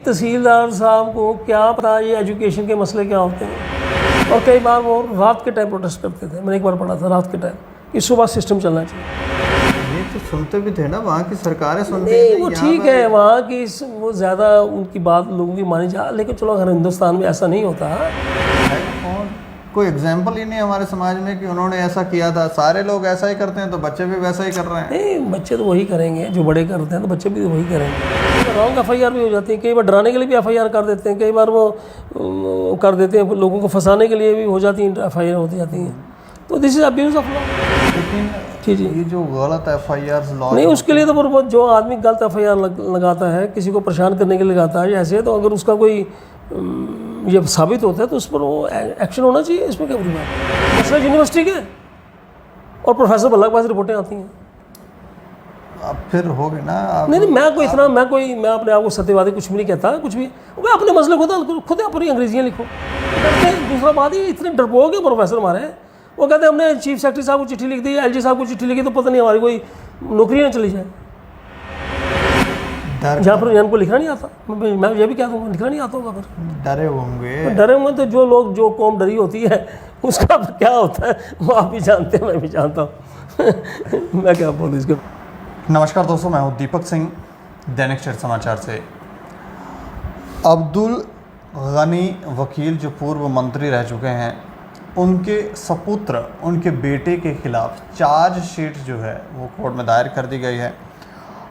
तहसीलदार साहब को क्या पता ये एजुकेशन के मसले क्या होते हैं, और कई बार वो रात के टाइम प्रोटेस्ट करते थे। मैंने एक बार पढ़ा था रात के टाइम कि सुबह सिस्टम चलना चाहिए। ये तो सुनते भी थे ना, वहाँ की सरकारें सुनती नहीं वो ठीक है, वहाँ की वो ज़्यादा उनकी बात लोगों की मानी जा, लेकिन चलो अगर हिंदुस्तान में ऐसा नहीं होता। कोई एग्जाम्पल ही नहीं हमारे समाज में कि उन्होंने ऐसा किया था। सारे लोग ऐसा ही करते हैं तो बच्चे भी वैसा ही कर रहे हैं। नहीं बच्चे तो वही करेंगे जो बड़े करते हैं, तो बच्चे भी वही करेंगे। रॉन्ग FIR भी हो जाती है, कई बार डराने के लिए भी FIR कर देते हैं, कई बार वो कर देते हैं लोगों को फंसाने के लिए भी हो जाती हैं, FIR होती जाती हैं। तो this is abuse of law. लेकिन जी ये जो गलत FIR लॉ नहीं, उसके लिए तो जो आदमी गलत FIR लगाता है, किसी को परेशान करने के लिए लगाता है ऐसे, तो अगर उसका कोई ये साबित होता है तो उस पर वो एक्शन होना चाहिए। इसमें क्या बुरी बात है? मसला यूनिवर्सिटी के और प्रोफेसर भल्ला के पास रिपोर्टें आती हैं। अब फिर हो गए ना आप। नहीं मैं अपने आप को सत्यवादी कुछ भी नहीं कहता, कुछ भी। मैं अपने मसले खुद अपनी अंग्रेजियाँ लिखो। दूसरा बात ये इतने डरपोक है प्रोफेसर हमारे, वो कहते हैं हमने चीफ सेक्रेटरी साहब को चिट्ठी लिख दी, LG साहब को चिट्ठी लिखी, तो पता नहीं हमारी कोई नौकरी ना चली जाए। जहाँ पर इनको लिखना नहीं आता, मैं ये भी क्या दूँगा, लिखना नहीं आता होगा। फिर डरे होंगे, डरे होंगे तो जो कौम डरी होती है उसका क्या होता है वो आप भी जानते हैं, मैं भी जानता हूँ। मैं क्या बोलूँ इसके। नमस्कार दोस्तों, मैं हूँ दीपक सिंह, दैनिक स्टेट समाचार से। अब्दुल गनी वकील जो पूर्व मंत्री रह चुके हैं, उनके सपुत्र, उनके बेटे के खिलाफ चार्जशीट जो है वो कोर्ट में दायर कर दी गई है,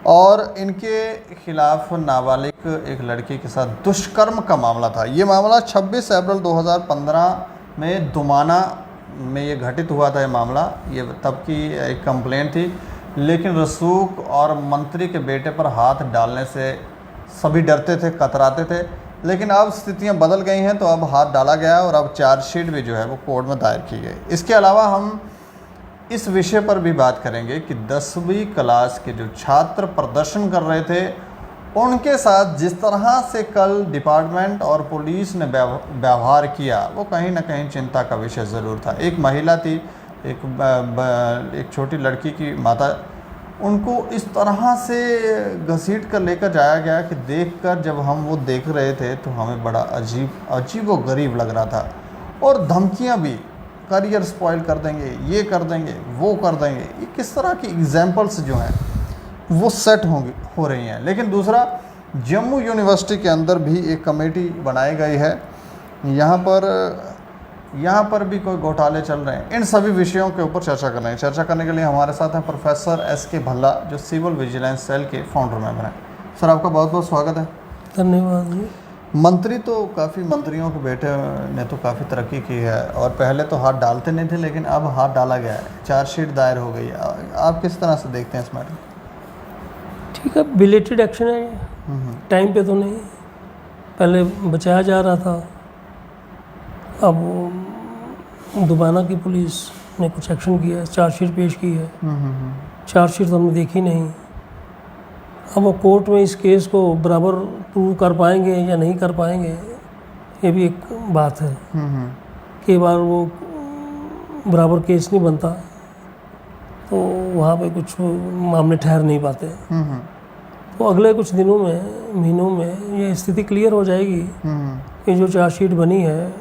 और इनके खिलाफ नाबालिग एक लड़की के साथ दुष्कर्म का मामला था। ये मामला 26 अप्रैल 2015 में दुमाना में ये घटित हुआ था। ये मामला ये तब की एक कंप्लेंट थी, लेकिन रसूख और मंत्री के बेटे पर हाथ डालने से सभी डरते थे, कतराते थे। लेकिन अब स्थितियां बदल गई हैं, तो अब हाथ डाला गया और अब चार्जशीट भी जो है वो कोर्ट में दायर की गई। इसके अलावा हम इस विषय पर भी बात करेंगे कि 10वीं क्लास के जो छात्र प्रदर्शन कर रहे थे, उनके साथ जिस तरह से कल डिपार्टमेंट और पुलिस ने व्यवहार किया, वो कहीं ना कहीं चिंता का विषय ज़रूर था। एक महिला थी, एक छोटी लड़की की माता, उनको इस तरह से घसीट कर लेकर जाया गया कि देखकर जब हम वो देख रहे थे तो हमें बड़ा अजीब व गरीब लग रहा था। और धमकियां भी, करियर स्पॉइल कर देंगे, ये कर देंगे, वो कर देंगे। ये किस तरह की एग्जाम्पल्स जो हैं वो सेट हो रही हैं। लेकिन दूसरा, जम्मू यूनिवर्सिटी के अंदर भी एक कमेटी बनाई गई है। यहाँ पर भी कोई घोटाले चल रहे हैं। इन सभी विषयों के ऊपर चर्चा करने के लिए हमारे साथ हैं प्रोफेसर SK भल्ला, जो सिविल विजिलेंस सेल के फाउंडर मेंबर हैं। सर, आपका बहुत बहुत स्वागत है। धन्यवाद जी। मंत्री तो काफ़ी, मंत्रियों के बेटे ने तो काफ़ी तरक्की की है, और पहले तो हाथ डालते नहीं थे, लेकिन अब हाथ डाला गया है, चार्जशीट दायर हो गई है। आप किस तरह से देखते हैं इस मैटर? ठीक है, बिलेटेड एक्शन है ये, टाइम पे तो नहीं, पहले बचाया जा रहा था। अब दुबाना की पुलिस ने कुछ एक्शन किया है, चार्जशीट पेश की है। चार्जशीट तो हमने देखी नहीं। अब वो कोर्ट में इस केस को बराबर प्रूव कर पाएंगे या नहीं कर पाएंगे, ये भी एक बात है। कई बार वो बराबर केस नहीं बनता, तो वहाँ पे कुछ मामले ठहर नहीं पाते। तो अगले कुछ दिनों में, महीनों में ये स्थिति क्लियर हो जाएगी कि जो चार्जशीट बनी है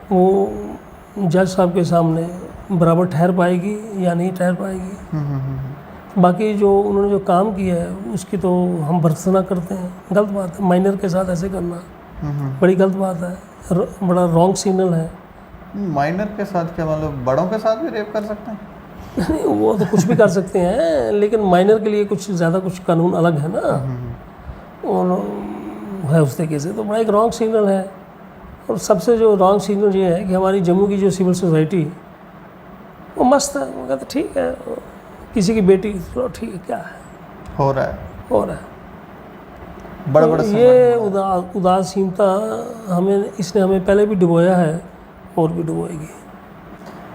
वो जज साहब के सामने बराबर ठहर पाएगी या नहीं ठहर पाएगी। बाकी जो उन्होंने जो काम किया है उसकी तो हम भर्त्सना करते हैं, गलत बात है। माइनर के साथ ऐसे करना बड़ी गलत बात है, बड़ा रॉन्ग सिग्नल है। माइनर के साथ क्या मतलब, बड़ों के साथ भी रेप कर सकते हैं? नहीं, वो तो कुछ भी कर सकते हैं, लेकिन माइनर के लिए कुछ ज़्यादा कुछ कानून अलग है ना, और है उस तरीके से तो बड़ा एक रॉन्ग सिग्नल है। और सबसे जो रॉन्ग सिग्नल ये है कि हमारी जम्मू की जो सिविल सोसाइटी वो मस्त है, वो कहते ठीक है, किसी की बेटी, चलो ठीक है, क्या है, हो रहा है। बड़ा तो ये उदासीनता इसने हमें पहले भी डुबोया है और भी डुबोएगी।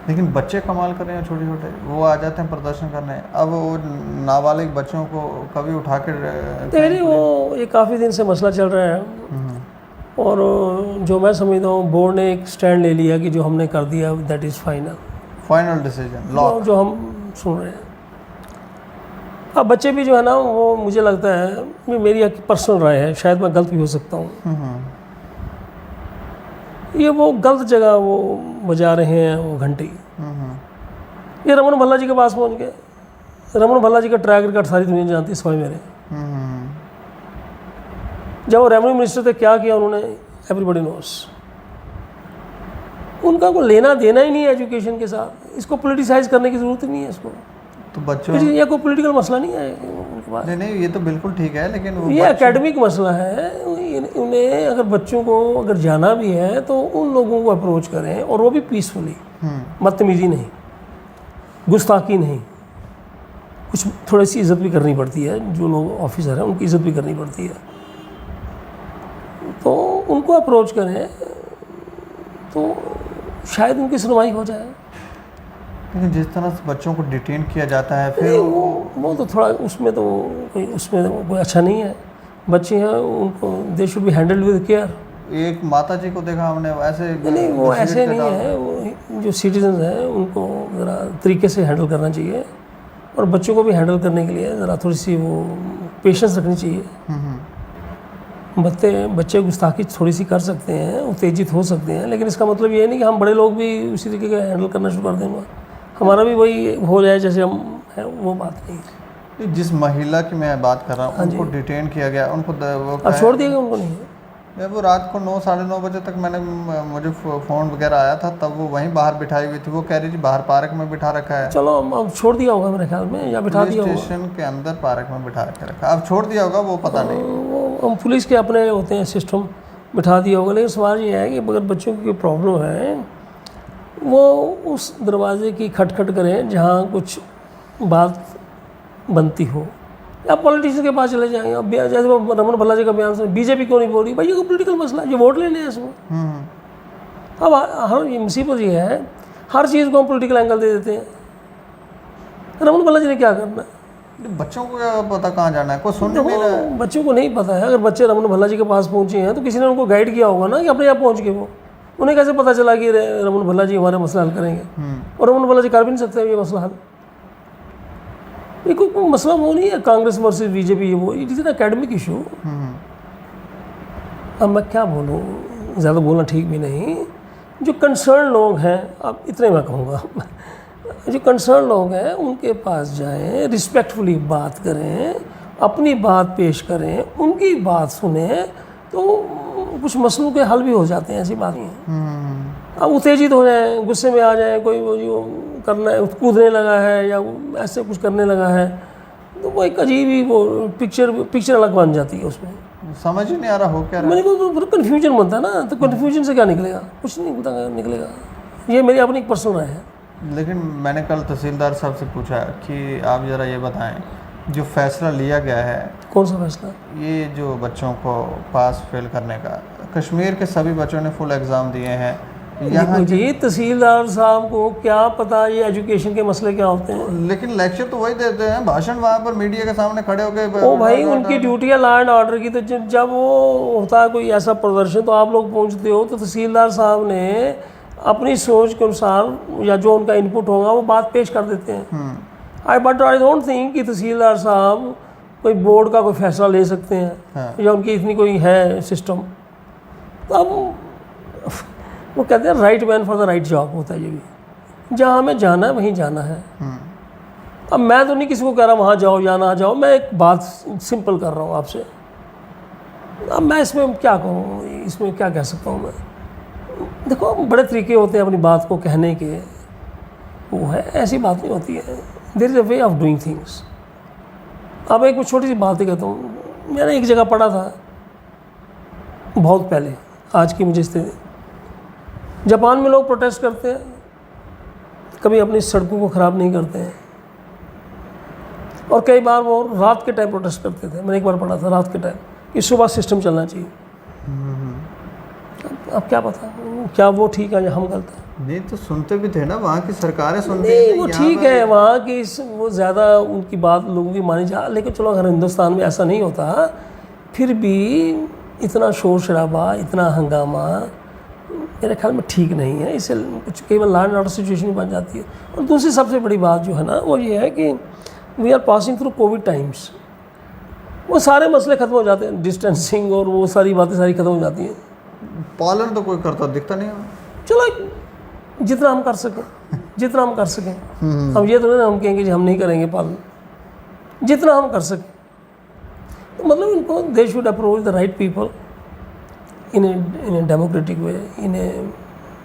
लेकिन बच्चे कमाल कर रहे हैं, छोटे छोटे, वो आ जाते हैं प्रदर्शन करने। अब वो नाबालिग बच्चों को कभी उठा कर वो ये काफ़ी दिन से मसला चल रहा है, और जो मैं समझता हूँ बोर्ड ने एक स्टैंड ले लिया कि जो हमने कर दिया that is final decision, law, जो हम सुन रहे हैं। अब बच्चे भी जो है ना, वो मुझे लगता है, ये मेरी पर्सनल राय है, शायद मैं गलत भी हो सकता हूँ, ये वो गलत जगह वो बजा रहे हैं वो घंटी। ये रमन भल्ला जी के पास पहुँच गए। रमन भल्ला जी का ट्रैक रिकॉर्ड सारी दुनिया जानती है, सिवाय मेरे। जब वो रेवेन्यू मिनिस्टर थे, क्या किया उन्होंने, एवरीबॉडी नोस। उनका कोई लेना देना ही नहीं है एजुकेशन के साथ। इसको पॉलिटिसाइज करने की ज़रूरत ही नहीं है इसको। तो बच्चों ये कोई पॉलिटिकल मसला नहीं है उनके पास। नहीं, ये तो बिल्कुल ठीक है, लेकिन वो ये एकेडमिक मसला है। उन्हें अगर बच्चों को अगर जाना भी है तो उन लोगों को अप्रोच करें, और वो भी पीसफुली, बदतमीजी नहीं, गुस्ताखी नहीं। कुछ थोड़ी सी इज़्ज़त भी करनी पड़ती है, जो लोग ऑफिसर हैं उनकी इज़्ज़त भी करनी पड़ती है। तो उनको अप्रोच करें तो शायद उनकी सुनवाई हो जाए। लेकिन जिस तरह से बच्चों को डिटेन किया जाता है, फिर वो तो थोड़ा उसमें तो कोई अच्छा नहीं है। बच्चे हैं, उनको they should be handled with care. एक माता जी को देखा हमने ऐसे नहीं, वो ऐसे नहीं है। वो जो सिटीजन हैं उनको ज़रा तरीके से हैंडल करना चाहिए, और बच्चों को भी हैंडल करने के लिए ज़रा थोड़ी सी वो पेशेंस रखनी चाहिए। बच्चे गुस्ताखी थोड़ी सी कर सकते हैं, उत्तेजित हो सकते हैं, लेकिन इसका मतलब ये नहीं कि हम बड़े लोग भी उसी तरीके का हैंडल करना शुरू कर देंगे, हमारा भी वही हो जाए जैसे हम हैं, वो बात नहीं। जिस महिला की मैं बात कर रहा हूँ, उनको डिटेन किया गया, उनको अब छोड़ दिया गया उनको? नहीं, वो रात को 9 साढ़े 9 बजे तक मुझे फ़ोन वगैरह आया था, तब वो वहीं बाहर बिठाई हुई थी। वो कह रही थी बाहर पार्क में बिठा रखा है। चलो अब छोड़ दिया होगा मेरे ख्याल में, या बिठा दिया होगा स्टेशन के अंदर पार्क में बिठा के रखा। अब छोड़ दिया होगा, वो पता नहीं। वो पुलिस के अपने होते हैं सिस्टम, बिठा दिया होगा। लेकिन सवाल ये है कि अगर बच्चों की प्रॉब्लम है, वो उस दरवाजे की खटखट करें जहाँ कुछ बात बनती हो, या पॉलिटिशियन के पास चले जाएंगे। अब जैसे वो रमन भल्ला जी का बयान से बीजेपी क्यों नहीं बोल रही, भाई ये पॉलिटिकल मसला है, ये वोट लेने हैं इसमें। अब हर ये मुसीबत ये है, हर चीज़ को हम पॉलिटिकल एंगल दे देते हैं। रमन भल्ला जी ने क्या करना है? बच्चों को क्या पता कहाँ जाना है, कोई सुन नहीं रहा है। बच्चों को नहीं पता है। अगर बच्चे रमन भल्ला जी के पास पहुँचे हैं तो किसी ने उनको गाइड किया होगा ना, कि अपने आप पहुँच गए। वो उन्हें कैसे पता चला कि रमन भल्ला जी हमारा मसला हल करेंगे? और रमन भल्ला जी कर भी नहीं सकते ये मसला हल। ये कोई मसला वो नहीं है कांग्रेस वर्सेस बीजेपी, ये वो it is an academic issue. अब मैं क्या बोलूँ, ज़्यादा बोलना ठीक भी नहीं। जो कंसर्न लोग हैं, अब इतने मैं कहूँगा, जो कंसर्न लोग हैं उनके पास जाएं, रिस्पेक्टफुली बात करें, अपनी बात पेश करें, उनकी बात सुने, तो कुछ मसलों के हल भी हो जाते हैं। ऐसी बात नहीं है। अब उत्तेजित हो जाए, गुस्से में आ जाए, कोई वो जो करना है, कूदने लगा है या ऐसे कुछ करने लगा है, तो वो एक अजीब ही वो पिक्चर अलग बन जाती है। उसमें समझ ही नहीं आ रहा हो क्या रहा है। मैंने को कन्फ्यूजन बनता है ना, तो कन्फ्यूजन से क्या निकलेगा? कुछ नहीं निकलेगा। ये मेरी अपनी एक पर्सनल राय है। लेकिन मैंने कल तहसीलदार साहब से पूछा कि आप ज़रा ये बताएं, जो फैसला लिया गया है। कौन सा फैसला? ये जो बच्चों को पास फेल करने का, कश्मीर के सभी बच्चों ने फुल एग्ज़ाम दिए हैं। यहाँ जी तहसीलदार साहब को क्या पता ये एजुकेशन के मसले क्या होते हैं? लेकिन लेक्चर तो वही देते हैं, भाषण वहाँ पर मीडिया के सामने खड़े होकर। ओ भाई, उनकी ड्यूटी है लॉ एंड ऑर्डर की। तो जब वो होता है कोई ऐसा प्रदर्शन, तो आप लोग पहुँचते हो, तो तहसीलदार साहब ने अपनी सोच के अनुसार या जो उनका इनपुट होगा वो बात पेश कर देते हैं। आई डोंट थिंक कि तहसीलदार साहब कोई बोर्ड का कोई फैसला ले सकते हैं, या उनकी इतनी कोई है सिस्टम। तो अब वो कहते हैं right man for the right job होता है। ये भी जहाँ हमें जाना है वहीं जाना है। अब मैं तो नहीं किसी को कह रहा वहाँ जाओ या ना जाओ, मैं एक बात सिंपल कर रहा हूँ आपसे। अब मैं इसमें क्या कहूँ, इसमें क्या कह सकता हूँ मैं? देखो, बड़े तरीके होते हैं अपनी बात को कहने के, वो है, ऐसी बात नहीं होती है। There is a way of doing things. अब एक छोटी सी बात ही कहता हूँ। मैंने एक जगह पढ़ा था बहुत पहले, आज की मुझे स्थिति, जापान में लोग प्रोटेस्ट करते हैं, कभी अपनी सड़कों को ख़राब नहीं करते हैं, और कई बार वो रात के टाइम प्रोटेस्ट करते थे। मैंने एक बार पढ़ा था रात के टाइम कि सुबह सिस्टम चलना चाहिए। अब क्या पता क्या वो ठीक है या हम गलत हैं? नहीं तो सुनते भी थे ना, वहाँ की सरकारें सुनती नहीं, वो ठीक है, वहाँ की वो ज़्यादा उनकी बात लोगों की मानी जा। लेकिन चलो, अगर हिंदुस्तान में ऐसा नहीं होता, फिर भी इतना शोर शराबा, इतना हंगामा मेरे ख्याल में ठीक नहीं है। इससे कुछ केवल लॉ एंड ऑर्डर सिचुएशन बन जाती है। और दूसरी सबसे बड़ी बात जो है ना, वो ये है कि we are passing through covid times, वो सारे मसले ख़त्म हो जाते हैं, डिस्टेंसिंग और वो सारी बातें सारी ख़त्म हो जाती हैं। पालन तो कोई करता दिखता नहीं है। चलो जितना हम कर सकें, जितना हम कर सकें। अब ये तो नहीं हम कहेंगे जी हम नहीं करेंगे पालन, जितना हम कर सकें। तो मतलब इनको दे should approach the right people in a democratic way, in A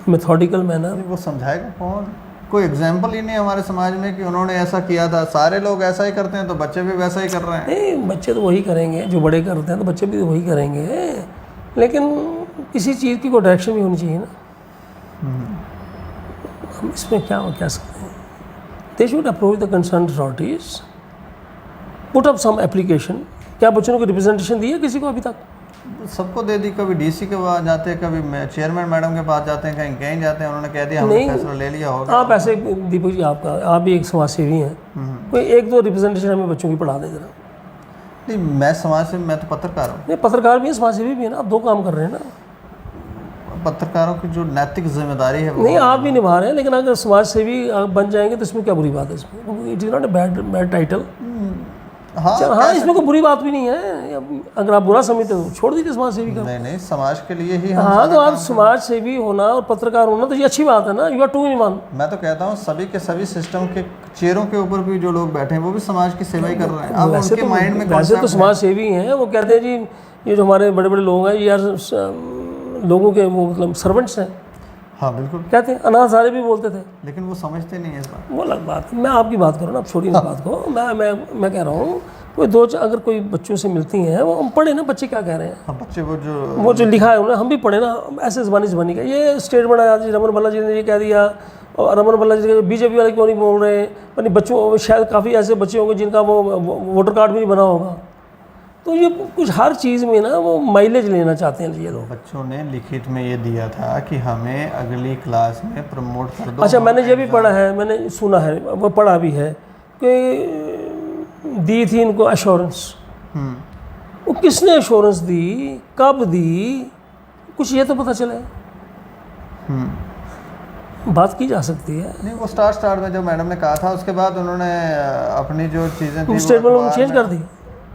methodical manner. वो समझाएगा कौन? कोई एग्जाम्पल ही नहीं हमारे समाज में कि उन्होंने ऐसा किया था। सारे लोग ऐसा ही करते हैं तो बच्चे भी वैसा ही कर रहे हैं। नहीं, बच्चे तो वही करेंगे जो बड़े करते हैं, तो बच्चे भी तो वही करेंगे, लेकिन किसी चीज़ की कोई डायरेक्शन भी होनी चाहिए ना। हम इसमें क्या कह सकते हैं? They should approach the concern authorities, put up some application. क्या बच्चों को रिप्रेजेंटेशन दी है किसी को अभी तक? सबको दे दी। कभी डीसी के पास जाते हैं, कभी चेयरमैन मैडम के पास जाते हैं, कहीं कहीं जाते हैं, उन्होंने कह दिया हमने फैसला ले लिया होगा। आप ऐसे दीपक जी, आप भी एक समाज सेवी हैं, कोई एक दो रिप्रेजेंटेशन हमें बच्चों की पढ़ा दें जरा। नहीं, मैं समाज से, मैं तो पत्रकार हूँ। नहीं, पत्रकार भी है, समाज सेवी भी है ना, आप दो काम कर रहे हैं ना। पत्रकारों की जो नैतिक जिम्मेदारी है नहीं, आप भी निभा रहे हैं, लेकिन अगर समाज सेवी बन जाएंगे तो इसमें क्या बुरी बात है? इसमें it is not a bad title. हाँ, इसमें कोई बुरी बात भी नहीं है। अगर आप बुरा समझते हो छोड़ दीजिए समाज सेवी का। नहीं, समाज के लिए ही हम। हाँ, तो आप समाज सेवी होना और पत्रकार होना तो ये अच्छी बात है ना। You are two in one. मैं तो कहता हूँ सभी के सभी सिस्टम के चेयरों के ऊपर भी जो लोग बैठे हैं वो भी समाज की सेवा ही कर रहे हैं। अब वैसे उनके माइंड में वैसे तो समाज सेवी हैं, वो कहते हैं जी ये जो हमारे बड़े बड़े लोग हैं ये यार लोगों के वो मतलब सर्वेंट्स हैं। हाँ बिल्कुल, कहते हैं, अनाथ सारे भी बोलते थे, लेकिन वो समझते नहीं है इस बात। वो अलग बात है। मैं आपकी बात करूँ ना, आप छोड़िए इस बात को। मैं कह रहा हूँ कोई दो अगर कोई बच्चों से मिलती हैं, वो हम पढ़े ना बच्चे क्या कह रहे हैं। हाँ, बच्चे वो जो लिखा है उन्होंने, हम भी पढ़े ना। ऐसे ज़बानी का ये स्टेटमेंट आया जी, रमन भल्ला जी ने ये कह दिया, और रमन भल्ला जी बीजेपी वाले क्यों नहीं बोल रहे हैं? अपनी बच्चों, शायद काफ़ी ऐसे बच्चे होंगे जिनका वो वोटर कार्ड भी नहीं बना होगा। तो ये कुछ हर चीज़ में ना वो माइलेज लेना चाहते हैं ये लोग। बच्चों ने लिखित में ये दिया था कि हमें अगली क्लास में प्रमोट कर दो। अच्छा, मैंने ये भी पढ़ा है, मैंने सुना है, वो पढ़ा भी है कि दी थी इनको एश्योरेंस। वो किसने एश्योरेंस दी, कब दी, कुछ ये तो पता चले। बात की जा सकती है। नहीं, वो स्टार में जो मैडम ने कहा था उसके बाद उन्होंने अपनी जो चीज़ें थी स्टेटमेंट चेंज कर दी।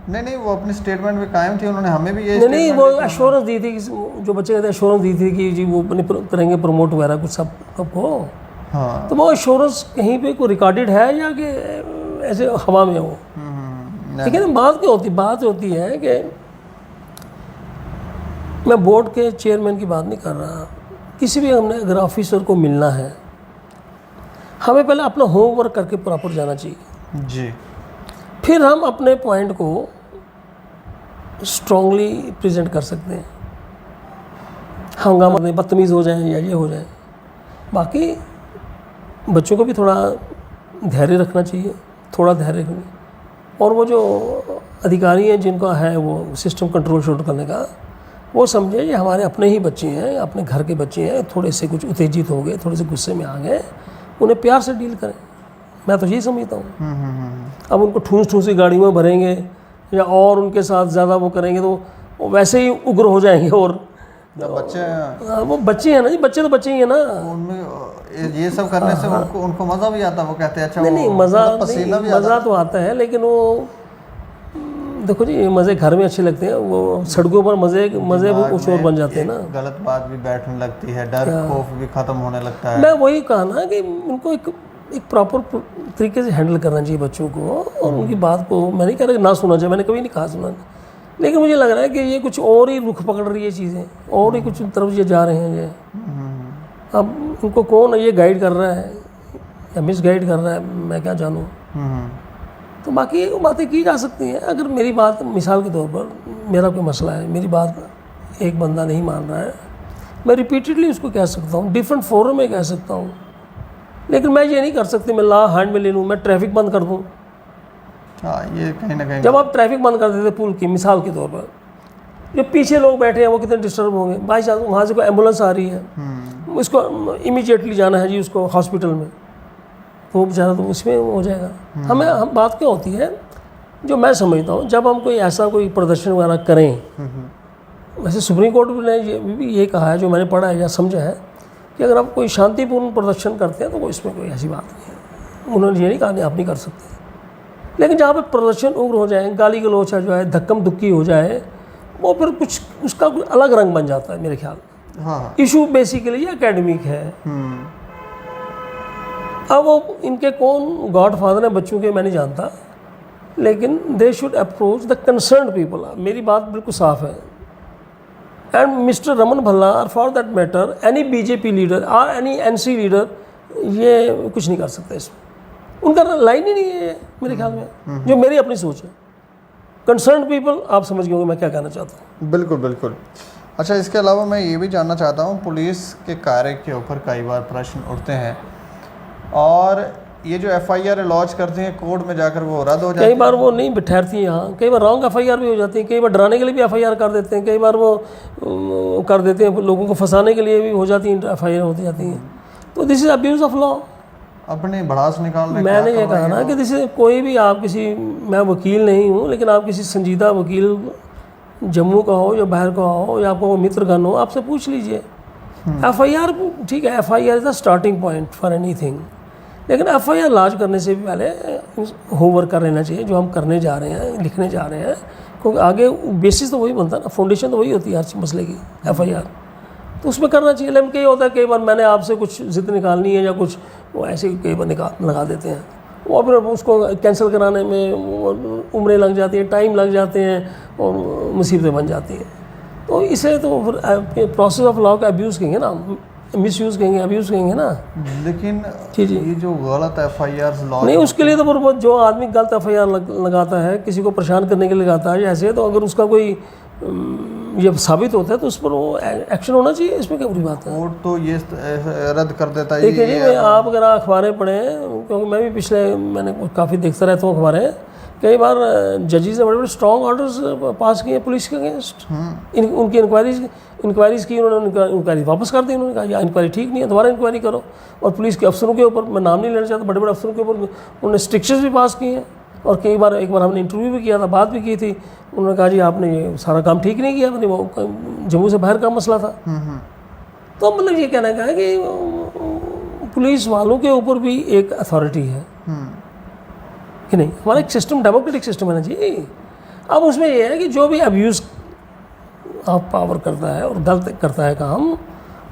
नहीं, वो अपनी स्टेटमेंट में कायम थी। उन्होंने हमें भी ये नहीं, वो एश्योरेंस दी थी, जो बच्चे कहते हैं एश्योरेंस दी थी कि जी वो अपने करेंगे प्रमोट वगैरह कुछ सब सबको। हाँ, तो वो एश्योरेंस कहीं पे कोई रिकॉर्डेड है या कि ऐसे हवा में हो? ठीक है ना। बात होती है कि मैं बोर्ड के चेयरमैन की बात नहीं कर रहा। किसी भी हमने अगर ऑफिसर को मिलना है, हमें पहले अपना होमवर्क करके प्रॉपर जाना चाहिए जी। फिर हम अपने पॉइंट को स्ट्रांगली प्रेजेंट कर सकते हैं। हंगामा नहीं, बदतमीज़ हो जाए या ये हो जाए। बाकी बच्चों को भी थोड़ा धैर्य रखना चाहिए, थोड़ा धैर्य रखना। और वो जो अधिकारी हैं जिनका है वो सिस्टम कंट्रोल शूट करने का, वो समझे ये हमारे अपने ही बच्चे हैं, अपने घर के बच्चे हैं, थोड़े से कुछ उत्तेजित हो गए, थोड़े से गुस्से में आ गए, उन्हें प्यार से डील करें। मैं तो यही समझता हूँ। अब उनको ठूस गाड़ी में भरेंगे या और उनके साथ ज़्यादा वो करेंगे तो वो वैसे ही उग्र हो जाएंगे। और बच्चे, वो बच्चे हैं ना जी, बच्चे तो बच्चे ही हैं ना। उनमें ये सब करने से उनको मज़ा भी आता है। वो कहते हैं अच्छा, नहीं मज़ा तो आता है, लेकिन वो देखो जी मज़े घर में अच्छे लगते हैं, वो सड़कों पर मज़े वो कुछ और बन जाते हैं ना। गलत बात भी बैठने लगती है, डर खौफ भी ख़त्म होने लगता है। मैं वही कहा ना कि उनको एक प्रॉपर तरीके से हैंडल करना चाहिए बच्चों को, और उनकी बात को मैं नहीं कह रहा कि ना सुना चाहिए, मैंने कभी नहीं कहा सुना, लेकिन मुझे लग रहा है कि ये कुछ और ही रुख पकड़ रही है चीज़ें, और ही कुछ तरफ ये जा रहे हैं ये। अब उनको कौन ये गाइड कर रहा है या मिस गाइड कर रहा है, मैं क्या जानूँ। तो बाकी बातें की जा सकती हैं। अगर मेरी बात मिसाल के तौर पर, मेरा कोई मसला है, मेरी बात एक बंदा नहीं मान रहा है, मैं रिपीटेडली उसको कह सकता हूँ, डिफरेंट फोरम में कह सकता हूँ, लेकिन मैं ये नहीं कर सकती मैं लॉ हैंड में ले लूँ, मैं ट्रैफिक बंद कर दूँ। हाँ, ये कहीं ना कहीं जब आप ट्रैफिक बंद कर देते पुल की मिसाल के तौर पर, जो पीछे लोग बैठे हैं वो कितने डिस्टर्ब होंगे। बाई चांस वहाँ से कोई एम्बुलेंस आ रही है, उसको इमीडिएटली जाना है जी उसको हॉस्पिटल में, तो वो बेचारा तो उसमें हो जाएगा। हम बात क्या होती है, जो मैं समझता हूँ जब हम कोई ऐसा कोई प्रदर्शन वगैरह करें, वैसे सुप्रीम कोर्ट ने भी ये कहा है, जो मैंने पढ़ा है या समझा है, कि अगर आप कोई शांतिपूर्ण प्रदर्शन करते हैं तो वो इसमें कोई ऐसी बात नहीं है। उन्होंने ये नहीं कहा नहीं आप नहीं कर सकते, लेकिन जहाँ पे प्रदर्शन उग्र हो जाए, गाली गलौच जो है, धक्कम धुक्की हो जाए, वो फिर कुछ उसका कुछ अलग रंग बन जाता है मेरे ख्याल में। हाँ। इशू बेसिकली ये एकेडमिक है। अब वो इनके कौन गॉड फादर है बच्चों के मैं नहीं जानता, लेकिन दे should approach the concern people. मेरी बात बिल्कुल साफ है। एंड मिस्टर रमन भल्ला और for that matter any BJP leader और एनी एनसी लीडर ये कुछ नहीं कर सकते इसमें, उनका लाइन ही नहीं है मेरे ख्याल में, जो मेरी अपनी सोच है। कंसर्न पीपल, आप समझ गए होंगे मैं क्या कहना चाहता हूँ। बिल्कुल बिल्कुल। अच्छा, इसके अलावा मैं ये भी जानना चाहता हूँ, पुलिस के कार्य के ऊपर कई बार प्रश्न उठते हैं और ये जो FIR लॉन्च करते हैं कोर्ट में जाकर वो रद्द हो जाती है। कई बार वो नहीं ठहरती हैं यहाँ, कई बार रॉन्ग FIR भी हो जाती है, कई बार डराने के लिए भी FIR कर देते हैं, कई बार वो कर देते हैं लोगों को फंसाने के लिए भी हो जाती हैं, FIR होती जाती हैं। तो this is abuse of law. अपने भड़ास निकाल रहे। मैंने ये कहा ना कि जैसे कोई भी आप किसी, मैं वकील नहीं हूँ, लेकिन आप किसी संजीदा वकील जम्मू का हो या बाहर का हो या आपको मित्रगण हो, आपसे पूछ लीजिए। FIR ठीक है, FIR is the starting point for anything, लेकिन FIR लॉन्च करने से भी पहले होमवर्क कर लेना चाहिए जो हम करने जा रहे हैं, लिखने जा रहे हैं, क्योंकि आगे बेसिस तो वही बनता है ना, फाउंडेशन तो वही होती है हर मसले की, FIR तो उसमें करना चाहिए। लेकिन कई होता है, कई बार मैंने आपसे कुछ जिद निकालनी है या कुछ, वो ऐसे ही कई बार लगा देते हैं, वो फिर उसको कैंसिल कराने में उम्रें लग जाती हैं, टाइम लग जाते हैं और मुसीबतें बन जाती हैं। तो इसे तो फिर प्रोसेस ऑफ लॉ का अब्यूज़ कहेंगे ना, मिसयूज़ कहेंगे, अब्यूज़ कहेंगे ना। लेकिन जी ये जो गलत FIR लॉन्च नहीं, उसके लिए तो जो आदमी गलत FIR लगाता है, किसी को परेशान करने के लिए लगाता है ऐसे, तो अगर उसका कोई ये साबित होता है तो उस पर वो एक्शन होना चाहिए, इसमें क्या बुरी बात है। कोर्ट तो ये रद्द कर देता है। देखिए जी, आप अगर अखबारें पढ़ें, क्योंकि मैं भी मैंने काफ़ी देखता रहता हूँ अखबारें, कई बार जजेस ने बड़े बड़े स्ट्रॉन्ग ऑर्डर्स पास किए पुलिस के अगेंस्ट। उनकी इंक्वायरीज की, उन्होंने इंक्वायरी वापस कर दी, उन्होंने कहा इंक्वायरी ठीक नहीं है, दोबारा इंक्वायरी करो। और पुलिस के अफसरों के ऊपर, मैं नाम नहीं लेना चाहता, बड़े बड़े अफसरों के ऊपर उन्होंने स्ट्रिक्चर्स भी पास किए हैं। और कई बार, एक बार हमने इंटरव्यू भी किया था, बात भी की थी, उन्होंने कहा जी आपने ये सारा काम ठीक नहीं किया, वो जम्मू से बाहर का मसला था। तो मतलब ये कहना है कि पुलिस वालों के ऊपर भी एक अथॉरिटी है कि नहीं। हमारा एक सिस्टम, डेमोक्रेटिक सिस्टम है ना जी। अब उसमें यह है कि जो भी अब्यूज़ ऑफ पावर करता है और गलत करता है काम,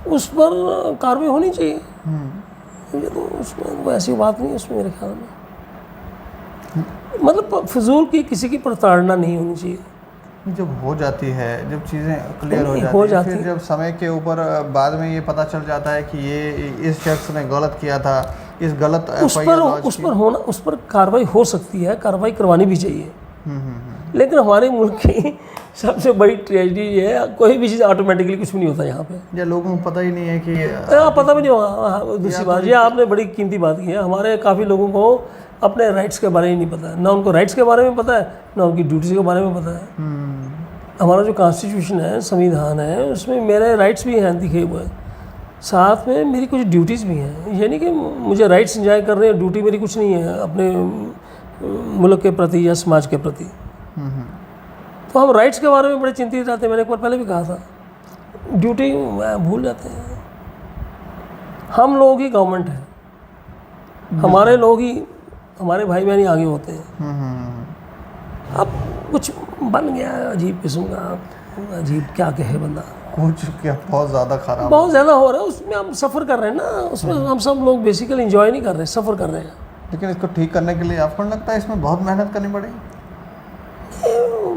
उस पर कार्रवाई होनी चाहिए। ये तो उसमें वो ऐसी बात नहीं है उसमें मेरे ख्याल में, मतलब फजूल की किसी की प्रताड़ना नहीं होनी चाहिए। जब हो जाती है, जब चीज़ें क्लियर हो जाती है, फिर जब समय के ऊपर बाद में ये पता चल जाता है कि ये इस शख्स ने गलत किया था, इस गलत उस पर कार्रवाई हो सकती है, कार्रवाई करवानी भी चाहिए। लेकिन हमारे मुल्क की सबसे बड़ी ट्रेजेडी ये है, कोई भी चीज़ ऑटोमेटिकली कुछ भी नहीं होता यहाँ पे, या लोगों को पता ही नहीं है कि पता भी नहीं होगा। दूसरी बात, ये आपने बड़ी कीमती बात की है, हमारे काफ़ी लोगों को अपने राइट्स के बारे में नहीं पता है, ना उनको राइट्स के बारे में पता है, ना उनकी ड्यूटीज़ के बारे में पता है। हमारा जो कॉन्स्टिट्यूशन है, संविधान है, उसमें मेरे राइट्स भी हैं दिखे हुए, साथ में मेरी कुछ ड्यूटीज़ भी हैं। ये नहीं कि मुझे राइट्स इंजॉय कर रहे हैं, ड्यूटी मेरी कुछ नहीं है अपने मुल्क के प्रति या समाज के प्रति। तो हम राइट्स के बारे में बड़े चिंतित रहते हैं। मैंने एक बार पहले भी कहा था, ड्यूटी भूल जाते हैं। हम लोगों की गवर्नमेंट है, हमारे लोग ही, हमारे भाई बहन ही आगे होते हैं। अब कुछ बन गया अजीब किस्म का, अजीब क्या कहे बंदा, कुछ क्या बहुत ज़्यादा ख़राब, बहुत ज़्यादा हो रहा है, उसमें हम सफ़र कर रहे हैं ना, उसमें हम सब लोग बेसिकली एंजॉय नहीं कर रहे, सफ़र कर रहे हैं। लेकिन इसको ठीक करने के लिए आपको लगता है इसमें बहुत मेहनत करनी पड़ेगी?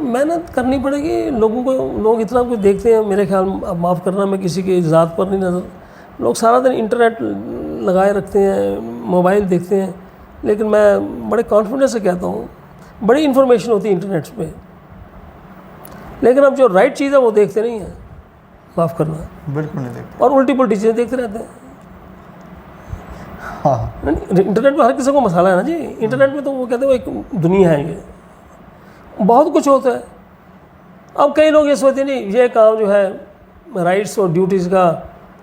मेहनत करनी पड़ेगी। लोगों को, लोग इतना कुछ देखते हैं, मेरे ख्याल, माफ़ करना मैं किसी की ज़ात पर नहीं नज़र, लोग सारा दिन इंटरनेट लगाए रखते हैं, मोबाइल देखते हैं, लेकिन मैं बड़े कॉन्फिडेंस से कहता हूँ बड़ी इन्फॉर्मेशन होती है इंटरनेट पे, लेकिन अब जो राइट चीज़ है वो देखते नहीं हैं, माफ़ करना, बिल्कुल नहीं देखते, और उल्टी पुल्टी चीज़ें देखते रहते हैं। हाँ, इंटरनेट पर हर किसी को मसाला है ना जी। इंटरनेट में तो वो कहते हैं वो एक दुनिया है, ये बहुत कुछ होता है। अब कई लोग ये सोचते नहीं, ये काम जो है राइट्स और ड्यूटीज़ का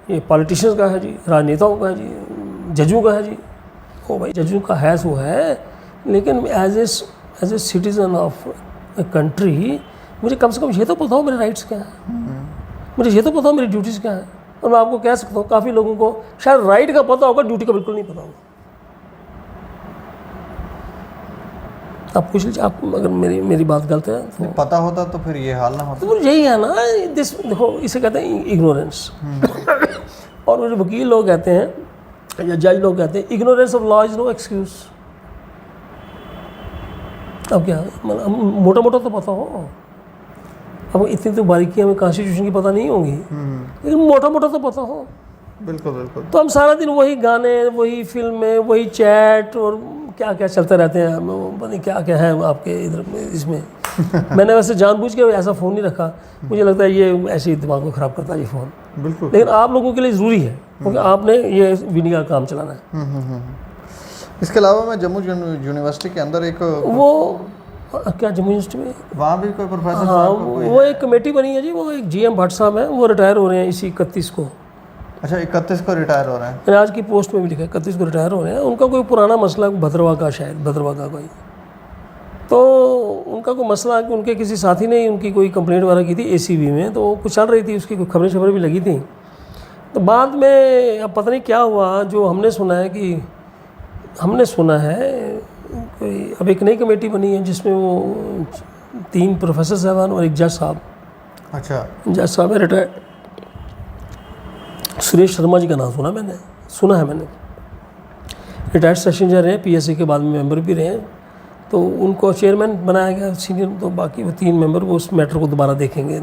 ये पॉलिटिशियंस का है जी, राजनेताओं का है जी, जजों का है जी। ओ भाई, जजों का है सो है, लेकिन as a citizen of a country मुझे कम से कम ये तो पता हो मेरे राइट्स क्या हैं, मुझे ये तो पता हो मेरी ड्यूटीज़ क्या हैं। और मैं आपको कह सकता हूँ काफ़ी लोगों को शायद राइट का पता होगा, ड्यूटी का बिल्कुल नहीं पता होगा। आप पूछ लीजिए, आप अगर मेरी बात गलत है तो। पता होता तो फिर ये हाल ना होता। तो यही है ना, देखो इसे कहते हैं इग्नोरेंस। और वो जो वकील लोग कहते हैं या जज लोग कहते हैं ignorance of law is no excuse. अब क्या मतलब मोटा मोटा तो पता हो, अब इतनी तो बारीकी हमें कॉन्स्टिट्यूशन की पता नहीं होगी, लेकिन मोटा मोटा तो पता हो। बिल्कुल बिल्कुल। तो हम सारा दिन वही गाने, वही फिल्में, वही चैट और क्या क्या चलते रहते हैं। पता नहीं क्या क्या है आपके इधर इसमें। मैंने वैसे जानबूझ के ऐसा फ़ोन नहीं रखा, मुझे लगता है ये ऐसे ही दिमाग को ख़राब करता है ये फ़ोन। बिल्कुल। लेकिन आप लोगों के लिए ज़रूरी है क्योंकि आपने ये विनिगा काम चलाना है। इसके अलावा मैं जम्मू यूनिवर्सिटी के अंदर एक वो क्या जम्मू यूनिवर्सिटी में, वहाँ भी कोई प्रोफेसर हाँ साहब का कोई वो एक कमेटी बनी है जी, वो एक GM भट्ट साहब हैं, वो रिटायर हो रहे हैं इसी 31 को। अच्छा 31 को रिटायर हो रहे हैं। मैंने आज की पोस्ट में भी लिखा है 31 को रिटायर हो रहे हैं। उनका कोई पुराना मसला भद्रवा का, शायद भद्रवा का कोई, तो उनका कोई मसला कि उनके किसी साथी ने उनकी कोई कंप्लेंट वगैरह की थी ACB में, तो कुछ चल रही थी, उसकी कोई खबरें भी लगी थी। तो बाद में अब पता नहीं क्या हुआ, जो हमने सुना है कोई अब एक नई कमेटी बनी है जिसमें वो 3 प्रोफेसर साहबान और एक जज साहब। अच्छा। जज साहब है रिटायर्ड, सुरेश शर्मा जी का नाम सुना है मैंने। रिटायर्ड सेशन जज रहे हैं, PSC के बाद में मेंबर भी रहे हैं, तो उनको चेयरमैन बनाया गया सीनियर। तो बाकी वो 3 मेंबर वो उस मैटर को दोबारा देखेंगे।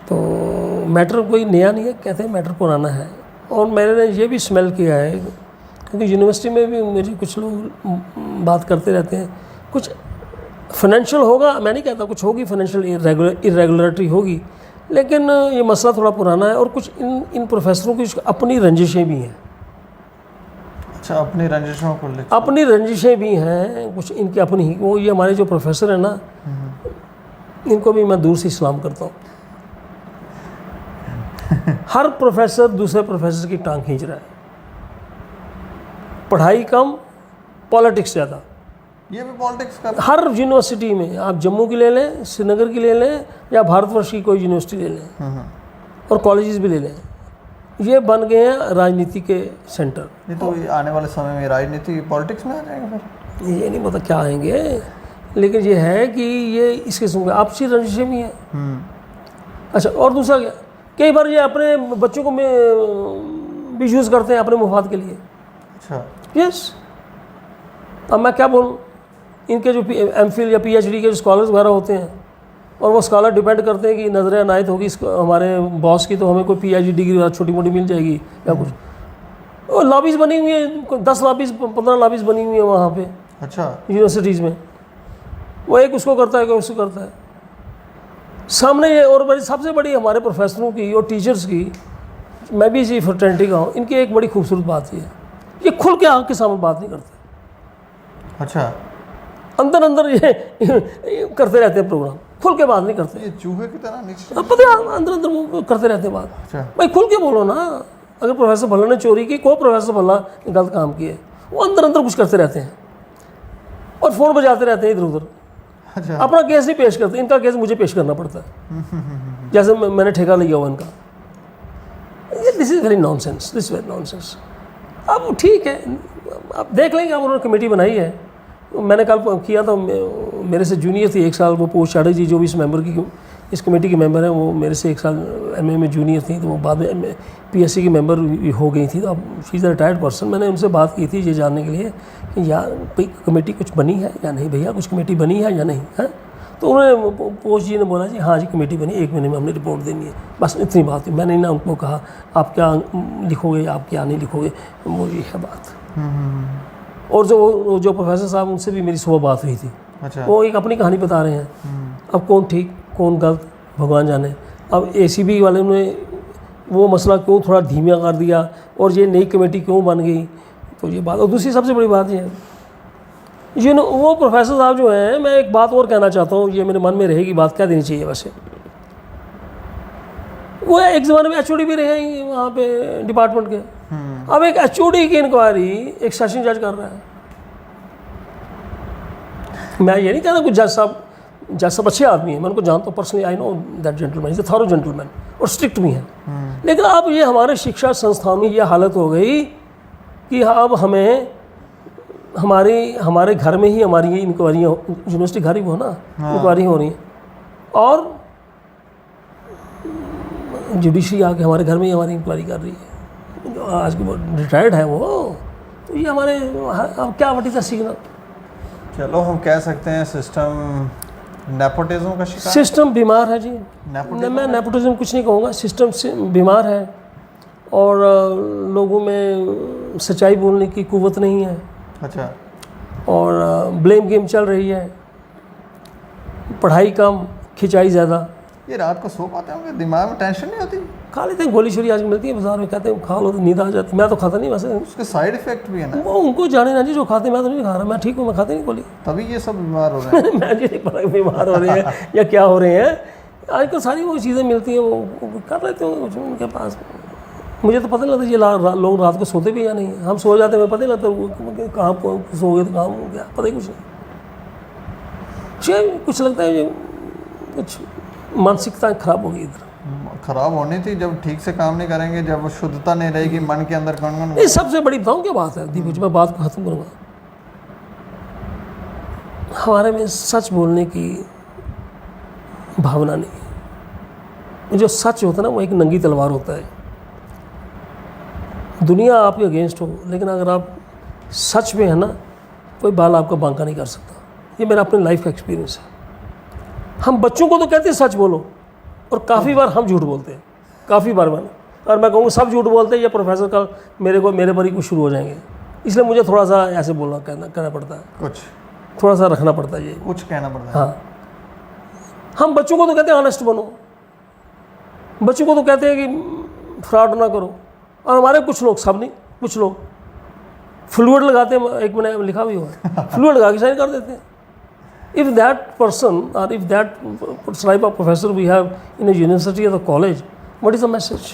तो मैटर कोई नया नहीं है, कहते हैं मैटर पुराना है। और मैंने ये भी स्मेल किया है क्योंकि यूनिवर्सिटी में भी मुझे कुछ लोग बात करते रहते हैं, कुछ फाइनेंशियल होगा, मैं नहीं कहता कुछ होगी फाइनेंशियल इरेगुलरिटी होगी, लेकिन ये मसला थोड़ा पुराना है। और कुछ इन प्रोफेसरों की अपनी रंजिशें भी हैं। अच्छा, अपनी रंजिशों को अपनी रंजिशें भी हैं कुछ इनकी अपनी। वो ये हमारे जो प्रोफेसर हैं ना, इनको भी मैं दूर से सलाम करता हूँ। हर प्रोफेसर दूसरे प्रोफेसर की टांग खींच रहा है, पढ़ाई कम, पॉलिटिक्स ज़्यादा। ये भी पॉलिटिक्स का हर यूनिवर्सिटी में, आप जम्मू की ले लें, श्रीनगर की ले लें, या भारतवर्ष की कोई यूनिवर्सिटी ले लें, और कॉलेजेस भी ले लें, ये बन गए हैं राजनीति के सेंटर। ये तो आने वाले समय में राजनीति पॉलिटिक्स में आ जाएगा फिर। ये नहीं पता क्या आएंगे, लेकिन ये है कि ये इस किस्म के आपसी रंजिशें भी हैं। अच्छा, और दूसरा क्या, कई बार ये अपने बच्चों को भी यूज़ करते हैं अपने मुफाद के लिए। अच्छा। यस। अब मैं क्या बोलूँ, इनके जो MPhil या PhD के जो स्कॉलर्स वगैरह होते हैं, और वो स्कॉलर डिपेंड करते हैं कि नज़र अनायत होगी हमारे बॉस की, तो हमें कोई PhD डिग्री छोटी मोटी मिल जाएगी या कुछ। और लॉबीज़ बनी हुई है, 10 लॉबीज़ 15 लॉबीज़ बनी हुई है वहाँ पे। अच्छा। यूनिवर्सिटीज़ में वो एक उसको करता है, कोई उसको करता है सामने ये। और बड़ी सबसे बड़ी हमारे प्रोफेसरों की और टीचर्स की, मैं भी इसी फ्रेटर्निटी का हूँ, इनकी एक बड़ी खूबसूरत बात ये खुल के आँख के सामने बात नहीं करते। अच्छा। अंदर अंदर ये करते रहते हैं प्रोग्राम, खुल के बात नहीं करते। ये चूहे की तरह नीचे अब पता है अंदर अंदर वो करते रहते हैं बात। अच्छा। भाई खुल के बोलो ना। अगर प्रोफेसर भल्ला ने चोरी की, कोई प्रोफेसर भल्ला गलत काम किए, वो अंदर अंदर कुछ करते रहते हैं और फ़ोन बजाते रहते हैं इधर उधर। अच्छा। अपना केस नहीं पेश करते, इनका केस मुझे पेश करना पड़ता है, जैसे मैंने ठेका लिया हुआ इनका। This is very nonsense, this very nonsense. अब ठीक है, आप देख लेंगे। अब उन्होंने कमेटी बनाई है, मैंने कल किया था, मेरे से जूनियर थी 1 साल वो पोस्ट चाड़े जी, जो भी इस कमेटी की मेंबर है, वो मेरे से 1 साल MA में जूनियर थी, तो वो बाद में PSC की मेंबर हो गई थी। तो अब she is a retired person. मैंने उनसे बात की थी ये जानने के लिए कि यार कोई कमेटी कुछ बनी है या नहीं, भैया कुछ कमेटी बनी है या नहीं है। तो उन्होंने पोस्ट जी ने बोला जी हाँ जी कमेटी बनी, 1 महीने में हमने रिपोर्ट देनी है, बस इतनी बात है। मैंने ना उनको कहा आप क्या लिखोगे, आप क्या नहीं लिखोगे, वो ये है बात। और जो प्रोफेसर साहब, उनसे भी मेरी सुबह बात हुई थी। अच्छा। वो एक अपनी कहानी बता रहे हैं। अब कौन ठीक कौन गलत भगवान जाने। अब ACB वाले ने वो मसला क्यों थोड़ा धीमा कर दिया और ये नई कमेटी क्यों बन गई, तो ये बात। और दूसरी सबसे बड़ी बात ये है, वो प्रोफेसर साहब जो हैं, मैं एक बात और कहना चाहता हूँ, ये मेरे मन में रहेगी बात, क्या देनी चाहिए वैसे। वो एक ज़माने में HOD भी रहे हैं वहाँ पे डिपार्टमेंट के। अब एक HOD की इंक्वायरी एक सेशन जज कर रहा है। मैं ये नहीं कहता कुछ जज साहब अच्छे आदमी हैं, मैं उनको जानता हूँ personally, I know that gentleman is a thorough gentleman, और स्ट्रिक्ट भी हैं। लेकिन अब ये हमारे शिक्षा संस्थान में ये हालत हो गई कि अब हमें हमारे घर में ही हमारी ये इंक्वायरियाँ, यूनिवर्सिटी घर ही वो ना, इंक्वायरी हो रही हैं, और जुडिशरी आके हमारे घर में ही हमारी इंक्वायरी कर रही है। जो आज के रिटायर्ड है वो, तो ये हमारे, अब क्या वट इज़ द सिग्नल। चलो हम कह सकते हैं सिस्टम नेपोटिज्म का शिकार। सिस्टम बीमार है जी। नेपोटिज्म मैं नेपोटिज्म कुछ नहीं कहूँगा, सिस्टम से बीमार है, और लोगों में सच्चाई बोलने की कुव्वत नहीं है, अच्छा, और ब्लेम गेम चल रही है, पढ़ाई कम, खिंचाई ज़्यादा। ये रात को सो पाते होंगे, दिमाग में टेंशन नहीं होती? खा लेते हैं, गोली छोली आज मिलती है बाजार में, कहते हैं खा लो तो नींद आ जाती है। मैं तो खाता नहीं वैसे, उसके साइड इफेक्ट भी है ना। वो उनको जाने ना जी जो खाते हैं, मैं तो नहीं खा रहा, मैं ठीक हूँ, मैं खाते नहीं गोली। तभी ये सब बीमार हो रहे हैं। मैं जी नहीं पता बीमार हो रहे हैं या क्या हो रहे हैं। आजकल सारी वो चीज़ें मिलती हैं, वो कर लेते हैं कुछ उनके पास। मुझे तो पता नहीं लगता ये लोग रात को सोते भी या नहीं। हम सो जाते हैं, पता नहीं लगता कहाँ सो गए तो कहाँ हो गया, पता ही कुछ नहीं। शायद कुछ लगता है कुछ मानसिकता खराब हो गई इधर। खराब होनी थी, जब ठीक से काम नहीं करेंगे, जब वो शुद्धता नहीं रहेगी मन के अंदर, कौन ये सबसे बड़ी बताऊँ क्या बात है दीपक जी, मैं बात को ख़त्म करूँगा। हमारे में सच बोलने की भावना नहीं है। जो सच होता है ना, वो एक नंगी तलवार होता है। दुनिया आपके अगेंस्ट हो, लेकिन अगर आप सच में है ना, कोई बाल आपका बांका नहीं कर सकता। ये मेरा अपने लाइफ का एक्सपीरियंस है। हम बच्चों को तो कहते हैं सच बोलो, और काफ़ी बार हम झूठ बोलते हैं, काफ़ी बार मैंने, और मैं कहूँगा सब झूठ बोलते हैं, या प्रोफेसर का मेरे पर ही कुछ शुरू हो जाएंगे। इसलिए मुझे थोड़ा सा ऐसे बोलना कहना पड़ता है, कुछ थोड़ा सा रखना पड़ता है, ये कुछ कहना पड़ता है। हाँ, हम बच्चों को तो कहते हैं ऑनेस्ट बनो, बच्चों को तो कहते हैं कि फ्रॉड ना करो, और हमारे कुछ लोग, सब नहीं, कुछ लोग फ्लूइड लगाते हैं, एक मैंने लिखा भी हुआ है, फ्लूइड लगा के साइन कर देते हैं। If that person or if that type of professor we have in a university or a college, what is the message?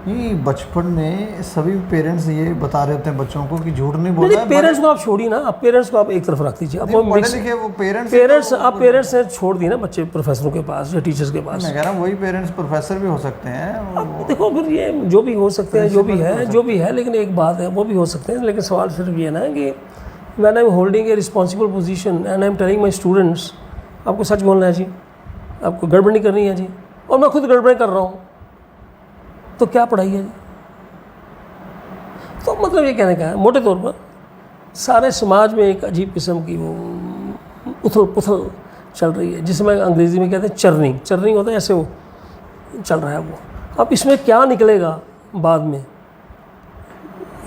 ये बचपन में सभी पेरेंट्स ये बता रहे होते हैं बच्चों को कि झूठ नहीं बोलना है। पेरेंट्स को आप छोड़िए ना, आप पेरेंट्स को आप एक तरफ रख दीजिए। आप पेरेंट्स से छोड़ दिए ना बच्चे प्रोफेसरों के पास या टीचर्स के पास। मैं कह रहा हूँ वही पेरेंट्स प्रोफेसर भी हो सकते हैं। अब देखो फिर ये जो भी हो सकते हैं, जो भी है, लेकिन एक बात है, वो भी हो सकते हैं, लेकिन सवाल सिर्फ ये ना कि when I'm holding a responsible position and I'm telling my students, आपको सच बोलना है जी, आपको गड़बड़ नहीं करनी है जी, और मैं खुद गड़बड़ कर रहा हूँ, तो क्या पढ़ाई है जी? तो मतलब ये कहने का है मोटे तौर पर, सारे समाज में एक अजीब किस्म की वो उथल पुथल चल रही है, जिसमें अंग्रेज़ी में कहते हैं चर्निंग। चर्निंग होता है ऐसे, वो चल रहा है वो। अब इसमें क्या निकलेगा बाद में,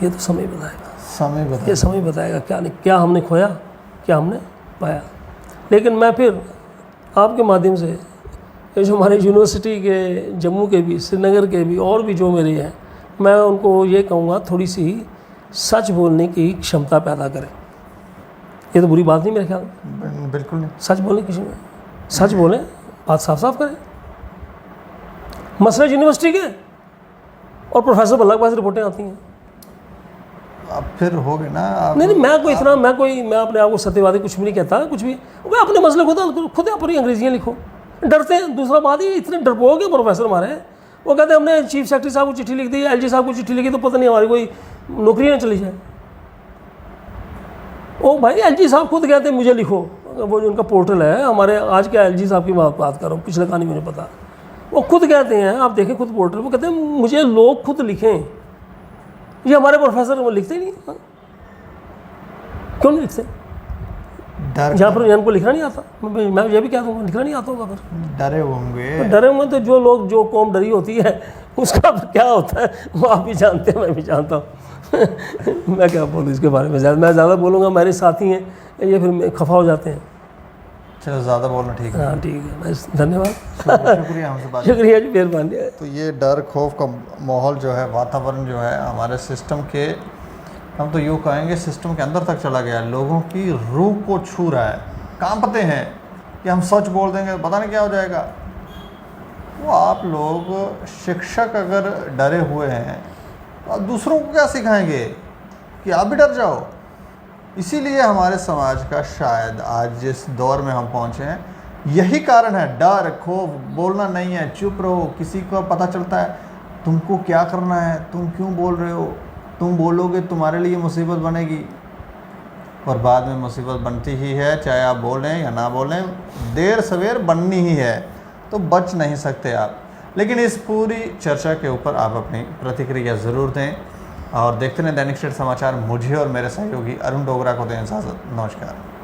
ये तो समय बताएगा। ये समय बताएगा क्या हमने खोया, क्या हमने पाया। लेकिन मैं फिर आपके माध्यम से, ये जो हमारे यूनिवर्सिटी के, जम्मू के भी, श्रीनगर के भी, और भी जो मेरे हैं, मैं उनको ये कहूँगा थोड़ी सी सच बोलने की क्षमता पैदा करें। ये तो बुरी बात नहीं मेरे ख्याल में, बिल्कुल नहीं। सच बोलें, किसी में सच बोलें, बात साफ साफ करें। मसले यूनिवर्सिटी के और प्रोफेसर बल्ला के पास रिपोर्टें आती हैं। अब फिर हो गए ना नहीं, मैं अपने आप को सत्यवादी कुछ भी नहीं कहता, कुछ भी। मैं अपने मसले खुद अपनी अंग्रेजियाँ लिखो। डरते हैं, दूसरा बात ही, इतने डरपोक है प्रोफेसर हमारे, वो कहते हैं हमने चीफ सेक्रेटरी साहब को चिट्ठी लिख दी, LG साहब को चिट्ठी लिखी, तो पता नहीं हमारी कोई नौकरी ना चली जाए। ओ भाई, LG साहब खुद कहते हैं मुझे लिखो, वो जो उनका पोर्टल है हमारे, आज के LG साहब की बात कर रहा हूँ, पिछले कहानी मुझे पता, वो खुद कहते हैं, आप देखें खुद पोर्टल, वो कहते हैं मुझे लोग खुद लिखें। ये हमारे प्रोफेसर वो लिखते ही नहीं। हाँ? क्यों नहीं लिखते? जहाँ पर इनको लिखना नहीं आता, मैं ये भी कह दूँगा, लिखना नहीं आता होगा फिर। डरे होंगे, डरे होंगे तो जो कौम डरी होती है उसका क्या होता है वो आप भी जानते हैं, मैं भी जानता हूँ। मैं क्या बोलूँ इसके बारे में, मैं ज़्यादा बोलूँगा, मेरे साथी हैं ये फिर खफा हो जाते हैं। चलो ज़्यादा बोलना ठीक है। हाँ ठीक है, बस धन्यवाद, शुक्रिया हमसे बात। शुक्रिया जी, मेहरबानी। तो ये डर खौफ का माहौल जो है, वातावरण जो है हमारे सिस्टम के, हम तो यूँ कहेंगे सिस्टम के अंदर तक चला गया है, लोगों की रूह को छू रहा है। कांपते हैं कि हम सच बोल देंगे तो पता नहीं क्या हो जाएगा। वो आप लोग शिक्षक अगर डरे हुए हैं तो आप दूसरों को क्या सिखाएंगे कि आप भी डर जाओ। इसीलिए हमारे समाज का शायद आज जिस दौर में हम पहुँचे हैं, यही कारण है, डर खौफ, बोलना नहीं है, चुप रहो। किसी को पता चलता है तुमको क्या करना है, तुम क्यों बोल रहे हो, तुम बोलोगे तुम्हारे लिए मुसीबत बनेगी। और बाद में मुसीबत बनती ही है, चाहे आप बोलें या ना बोलें, देर सवेर बननी ही है, तो बच नहीं सकते आप। लेकिन इस पूरी चर्चा के ऊपर आप अपनी प्रतिक्रिया ज़रूर दें और देखते रहें दैनिक स्टेट समाचार। मुझे और मेरे सहयोगी अरुण डोगरा को दें इजाज़त। नमस्कार।